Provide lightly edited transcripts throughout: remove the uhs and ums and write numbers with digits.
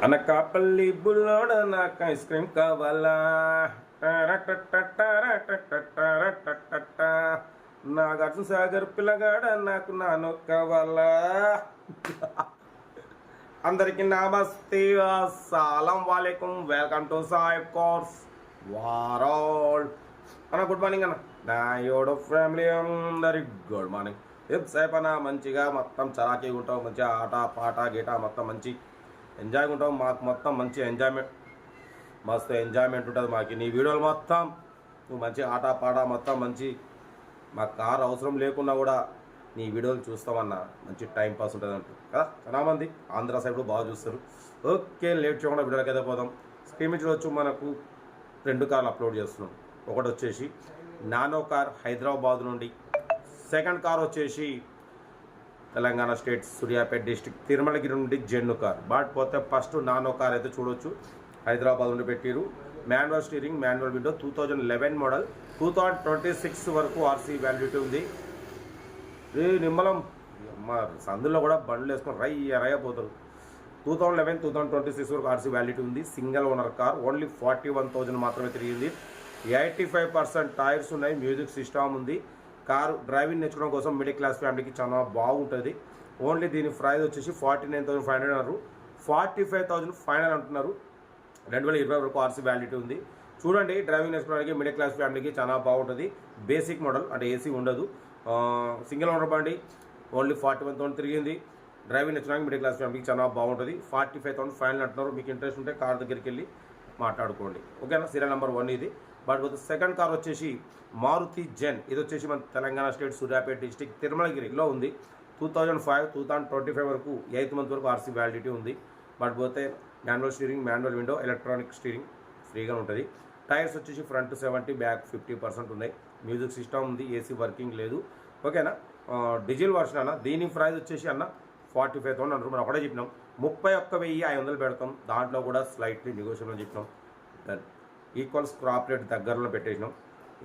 అనకాపల్లి బుల్లోడ నాకు ice cream కావాలా నాగార్జున సాగర్ పిల్లగాడ నాకు నాను కావాలా. అందరికి నమస్తే, అస్సలం వాలేకుం, వెల్కమ్ టు సాయి కోర్స్ వారాల్ అన్న. గుడ్ మార్నింగ్ అన్న. నా యోడో ఫ్యామిలీ అందరికి గుడ్ మార్నింగ్. ఎంతసేపు అన్న మంచిగా మొత్తం చరాకీగా ఉంటాం, మంచిగా ఆట పాట గీట మొత్తం మంచి ఎంజాయ్గా ఉంటాం. మాకు మొత్తం మంచి ఎంజాయ్మెంట్, మస్తు ఎంజాయ్మెంట్ ఉంటుంది మాకు. నీ వీడియోలు మొత్తం నువ్వు మంచి ఆట పాట మొత్తం మంచి, మాకు కారు అవసరం లేకున్నా కూడా నీ వీడియోలు చూస్తామన్నా మంచి టైం పాస్ ఉంటుంది అంటారు కదా. చాలామంది ఆంధ్ర సైడ్ బాగా చూస్తారు. ఓకే, లేట్ చేయకుండా వీడియోలకి అయితే పోదాం. స్క్రీన్ మీద చూడవచ్చు, మనకు 2 కార్లు అప్లోడ్ చేస్తున్నాం. ఒకటి వచ్చేసి నానో కార్ హైదరాబాద్ నుండి, సెకండ్ కార్ వచ్చేసి తెలంగాణ స్టేట్ సూర్యాపేట డిస్టిక్ తిరుమలగిరి నుండి జెన్ను కార్. బట్ పోతే ఫస్ట్ నానో కార్ అయితే చూడవచ్చు, హైదరాబాద్ నుండి పెట్టిరు. Manual steering, manual window, 2011 model, 2026 వరకు ఆర్సీ వ్యాలిడిటీ ఉంది. నిమ్మలం మా సందులో కూడా బండ్లు వేసుకొని రయ్యపోతారు. 2011, 2026 వరకు ఆర్సీ వ్యాలిడిటీ ఉంది. సింగిల్ ఓనర్ కార్, ఓన్లీ 41,000 మాత్రమే తిరిగింది. 85% టైర్స్ ఉన్నాయి, మ్యూజిక్ సిస్టమ్ ఉంది. కారు డ్రైవింగ్ నేర్చుకోవడం కోసం మిడిల్ క్లాస్ ఫ్యామిలీకి చాలా బాగుంటుంది. ఓన్లీ దీని ప్రైస్ వచ్చేసి 49,500 అన్నారు, 45,000 ఫైనల్ అంటున్నారు. 2020 వరకు ఆర్సీ వ్యాలిడిటీ ఉంది. చూడండి, డ్రైవింగ్ నేర్చుకోవడానికి మిడిల్ క్లాస్ ఫ్యామిలీకి చాలా బాగుంటుంది. బేసిక్ మోడల్ అంటే ఏసీ ఉండదు, సింగిల్ ఓనర్ బండి, ఓన్లీ 41,000 తిరిగింది. డ్రైవింగ్ నేర్చుకోవడానికి మిడిల్ క్లాస్ ఫ్యామిలీకి చాలా బాగుంటుంది. 45,000 ఫైనల్ అంటున్నారు. మీకు ఇంట్రెస్ట్ ఉంటే కార్ దగ్గరికి వెళ్ళి మాట్లాడుకోండి, ఓకేనా. సీరియల్ నెంబర్ 1 ఇది. బట్ సెకండ్ కార్ వచ్చేసి మారుతి జెన్. ఇది వచ్చేసి మన తెలంగాణ స్టేట్ సూర్యాపేట డిస్టిక్ తిరుమలగిరిలో ఉంది. 2005, 2025 వరకు 8th మంత్ వరకు ఆర్సీ వ్యాలిడిటీ ఉంది. బట్ పోతే manual steering, manual window, electronic steering ఫ్రీగా ఉంటుంది. టైర్స్ వచ్చేసి ఫ్రంట్ 70, బ్యాక్ 50% ఉన్నాయి. మ్యూజిక్ సిస్టమ్ ఉంది, ఏసీ వర్కింగ్ లేదు, ఓకేనా. డీజిల్ వర్షన్ అన్న. దీని ప్రైస్ వచ్చేసి అన్న 45,000 అంటారు. మనం ఒకటే చెప్పినాం, 31,500 పెడతాం. దాంట్లో కూడా స్లైట్లీ నెగోషియబుల్ అని చెప్పినాం. ఈక్వల్ స్క్రాప్ రేట్ దగ్గరలో పెట్టేసినాం.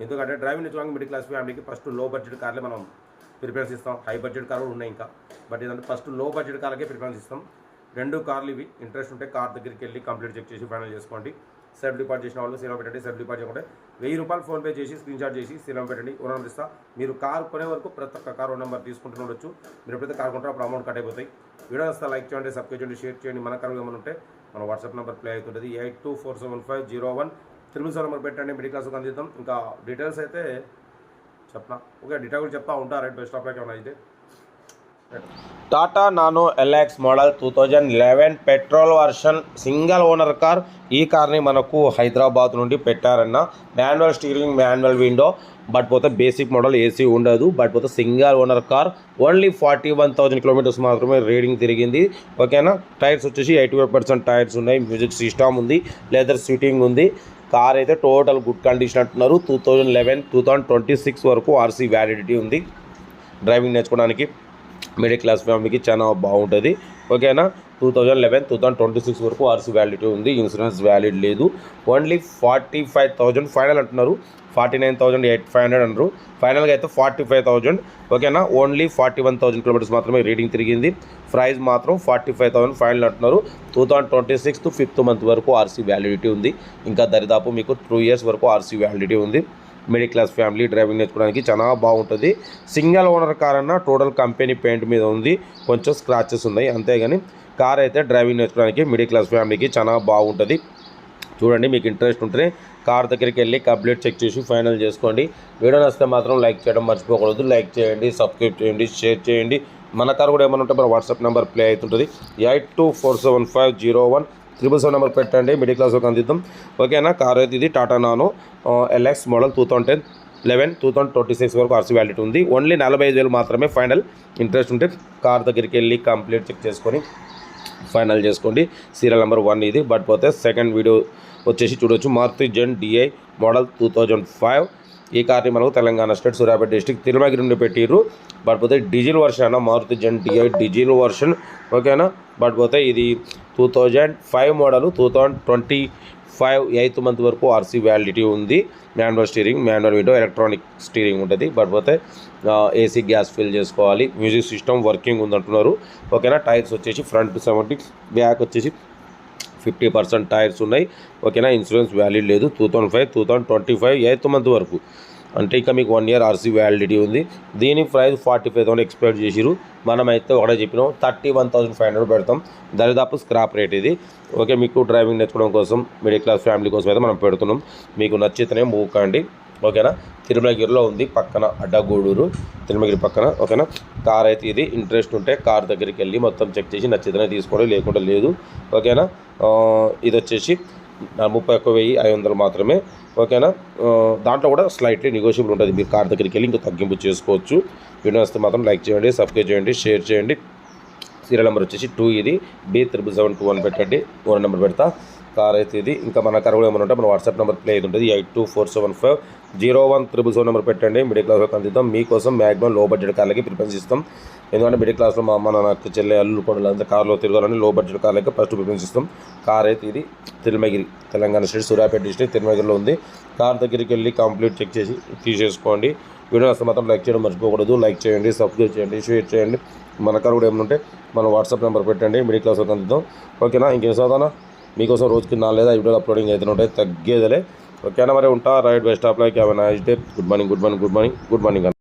ఎందుకంటే డ్రైవింగ్ నేర్చుకోవడానికి మిడిల్ క్లాస్ ఫ్యామిలీకి ఫస్ట్ లో బడ్జెట్ కార్లే మనం ప్రిఫరెన్స్ ఇస్తాం. హై బడ్జెట్ కార్లు ఉన్నాయి ఇంకా, బట్ ఇదంటే ఫస్ట్ లో బడ్జెట్ కార్లకే ప్రిఫరెన్స్ ఇస్తాం. 2 కార్లు ఇవి. ఇంట్రెస్ట్ ఉంటే కార్ దగ్గరికి వెళ్ళి కంప్లీట్ చెక్ చేసి ఫైనల్ చేసుకోండి. సెల్ఫ్ డిపాజిట్ చేసిన వాళ్ళు సీలం పెట్టండి. సెల్ఫ్ డిపాజిట్ చేయకుంటే 1000 రూపాయలు ఫోన్పే చేసి స్క్రీన్ షాట్ చేసి సీలం పెట్టండి. ఓ నెంబర్ ఇస్తా. మీరు కార్ కొనే వరకు ప్రతి ఒక్క కార్ ఓ నెంబర్ తీసుకుంటూ ఉండొచ్చు. మీరు ఎప్పుడైతే కార్ కొంటారో అప్పుడు అమౌంట్ కట్ అయిపోతాయి. వీడియో వస్తా, లైక్ చేయండి, సబ్స్క్రైబ్ చేయండి, షేర్ చేయండి. మన కారు ఏమైనా ఉంటే మన వాట్సాప్ నెంబర్ ప్లే అవుతుంటుంది. 82475013 నెంబర్ పెట్టండి. మిడిల్ క్లాస్ అందిద్దాం. ఇంకా డీటెయిల్స్ అయితే చెప్పనా, ఓకే, డీటెయిల్ చెప్తా ఉంటా. రైట్, బెస్ట్ ఆఫ్ లక్ ఏమైనా అయితే. Tata nano LX model 2011 petrol version single owner car. ఈ కార్ని మనకు హైదరాబాద్ నుండి పెట్టారన్న. Manual steering, manual window, but పోతే బేసిక్ మోడల్, ఏసీ ఉండదు. బట్ పోతే single owner car, only 41,000 kilometres మాత్రమే రీడింగ్ తిరిగింది, ఓకేనా. టైర్స్ వచ్చేసి 85% టైర్స్ ఉన్నాయి. మ్యూజిక్ సిస్టమ్ ఉంది, లెదర్ సీటింగ్ ఉంది. కార్ అయితే టోటల్ గుడ్ కండిషన్ అంటున్నారు. 2011, 2026 వరకు ఆర్సీ వ్యాలిడిటీ ఉంది. డ్రైవింగ్ నేర్చుకోవడానికి మిడిల్ క్లాస్ ఫ్యామిలీకి చాలా బాగుంటుంది, ఓకేనా. 2011, 2026 వరకు ఆర్సీ వ్యాలిడిటీ ఉంది. ఇన్సూరెన్స్ వ్యాలిడ్ లేదు. ఓన్లీ 45,000 ఫైనల్ అంటున్నారు. 49,500 అంటారు. ఫైనల్గా అయితే 45,000, ఓకేనా. ఓన్లీ 41,000 కిలోమీటర్స్ మాత్రమే రీడింగ్ తిరిగింది. ప్రైస్ మాత్రం 45,000 ఫైనల్ అంటున్నారు. 2026 5th మంత్ వరకు ఆర్సీ వ్యాలిడిటీ ఉంది. ఇంకా దరిదాపు మీకు 2 years వరకు ఆర్సీ వ్యాలిడిటీ ఉంది. మిడిల్ క్లాస్ ఫ్యామిలీ డ్రైవింగ్ నేర్చుకోవడానికి చాలా బాగుంటుంది. సింగిల్ ఓనర్ కార్ అన్న. టోటల్ కంపెనీ పెయింట్ మీద ఉంది, కొంచెం స్క్రాచెస్ ఉన్నాయి, అంతేగాని కార్ అయితే డ్రైవింగ్ నేర్చుకోవడానికి మిడిల్ క్లాస్ ఫ్యామిలీకి చాలా బాగుంటుంది. చూడండి, మీకు ఇంట్రెస్ట్ ఉంటే కార్ దగ్గరికి వెళ్ళి కంప్లీట్ చెక్ చేసి ఫైనల్ చేసుకోండి. వీడియో నచ్చితే మాత్రం లైక్ చేయడం మర్చిపోకూడదు. లైక్ చేయండి, సబ్స్క్రైబ్ చేయండి, షేర్ చేయండి. మన కార్ కూడా ఏమైనా ఉంటే మన వాట్సాప్ నెంబర్ ప్లే అవుతుంటుంది. 82475013 నెంబర్ పెట్టండి. మిడిల్ క్లాస్లోకి అందిద్దాం, ఓకేనా. కార్ అయితే ఇది టాటా నానో ఎల్ఎక్స్ మోడల్ 2011, 2026 వరకు ఆర్సీ వ్యాలిడిటీ ఉంది. ఓన్లీ 45,000 మాత్రమే ఫైనల్. ఇంట్రెస్ట్ ఉంటే కార్ దగ్గరికి వెళ్ళి కంప్లీట్ చెక్ చేసుకొని ఫైనల్ చేసుకోండి. సీరియల్ నెంబర్ 1 ఇది. బట్ పోతే సెకండ్ వీడియో వచ్చేసి చూడవచ్చు, మారుతి జెన్ డిఐ మోడల్ 2005. ఈ కార్ని మనకు తెలంగాణ స్టేట్ సూర్యాపేట డిస్టిక్ తిరుమలగిరి నుండి పెట్టిర్రు. బట్ పోతే డీజిల్ వర్షన్ అన్న. మారుతి జెన్ డిఐ డీజిల్ వర్షన్, ఓకేనా. బట్ పోతే ఇది 2005 మోడల్, 2025 8th మంత్ వరకు ఆర్సీ వ్యాలిడిటీ ఉంది. Manual steering, manual window, electronic steering ఉంటుంది. బట్ పోతే ఏసీ గ్యాస్ ఫిల్ చేసుకోవాలి. మ్యూజిక్ సిస్టమ్ వర్కింగ్ ఉందంటున్నారు, ఓకేనా. టైర్స్ వచ్చేసి ఫ్రంట్ 70, బ్యాక్ వచ్చేసి 50% టైర్స్ ఉన్నాయి. ఓకేనా, ఇన్సూరెన్స్ వ్యాలిడ్ లేదు. 2005 2025 8th మంత్ వరకు, అంటే ఇంకా మీకు 1 year ఆర్సీ వ్యాలిడిటీ ఉంది. దీని ప్రైస్ 45,000 ఎక్స్పెక్ట్ చేసిరు. మనమైతే ఒకటే చెప్పినాం 31,500 పెడతాం. దరిదాపు స్క్రాప్ రేట్ ఇది. ఓకే, మీకు డ్రైవింగ్ నేర్చుకోవడం కోసం, మిడిల్ క్లాస్ ఫ్యామిలీ కోసం అయితే మనం పెడుతున్నాం. మీకు నచ్చితేనే మూవ్ కండి. ఓకేనా, తిరుమలగిరిలో ఉంది, పక్కన అడ్డగూడూరు, తిరుమలగిరి పక్కన. ఓకేనా, కార్ అయితే ఇది. ఇంట్రెస్ట్ ఉంటే కార్ దగ్గరికి వెళ్ళి మొత్తం చెక్ చేసి నచ్చితేనే తీసుకోండి, లేకుండా లేదు. ఓకేనా, ఇది వచ్చేసి 31,500 మాత్రమే. ఓకేనా, దాంట్లో కూడా స్లైట్లీ నెగోషియబుల్ ఉంటుంది. మీరు కార్ దగ్గరికి వెళ్ళి ఇంకా తగ్గింపు చేసుకోవచ్చు. వీడియో వస్తే మాత్రం లైక్ చేయండి, సబ్స్క్రైబ్ చేయండి, షేర్ చేయండి. సీరియల్ నెంబర్ వచ్చేసి 2 ఇది B77721 పెట్టండి, ఓన్ నెంబర్ పెడతా. కార్ అయితే ఇది. ఇంకా మన కార్ కూడా ఏమైనా ఉంటే మన వాట్సాప్ నెంబర్ ప్లే అయితే ఉంటుంది, 8247501777 నెంబర్ పెట్టండి. మిడిల్ క్లాస్లో అందిద్దాం. మీకోసం మ్యాక్సిమం లో బడ్జెట్ కార్లకి ప్రిఫరెన్స్ ఇస్తాం. ఎందుకంటే మిడిల్ క్లాస్లో మా అమ్మ నాకు చెల్లె అల్లు కూడా అంతా కార్లో తిరగాలని లో బడ్జెట్ కార్లకి ఫస్ట్ ప్రిఫరెన్స్ ఇస్తాం. కార్ అయితే ఇది. తిరుమలగిరి, తెలంగాణ స్టేట్, సూర్యాపేట డిస్ట్రిక్ట్, తిరుమలగిరిలో ఉంది. కార్ దగ్గరికి వెళ్ళి కంప్లీట్ చెక్ చేసి తీసేసుకోండి. వీడియో వస్తే మాత్రం లైక్ చేయడం మర్చిపోకూడదు. లైక్ చేయండి, సబ్స్క్రైబ్ చేయండి, షేర్ చేయండి. మన కార్ కూడా ఏమైనా ఉంటే మన వాట్సాప్ నెంబర్ పెట్టండి, మిడిల్ క్లాస్లో అందిద్దాం. ఓకేనా, ఇంకేం చదువుతానా మీకోసం రోజుకి 4 లేదా 5 వీడియోలు అప్లోడింగ్ అయితే ఉంటాయి, తగ్గేదలే. ఓకేనా, మరి ఉంటా. Right, best of like, have a nice day. Good morning, good morning, good morning, good morning అన్న.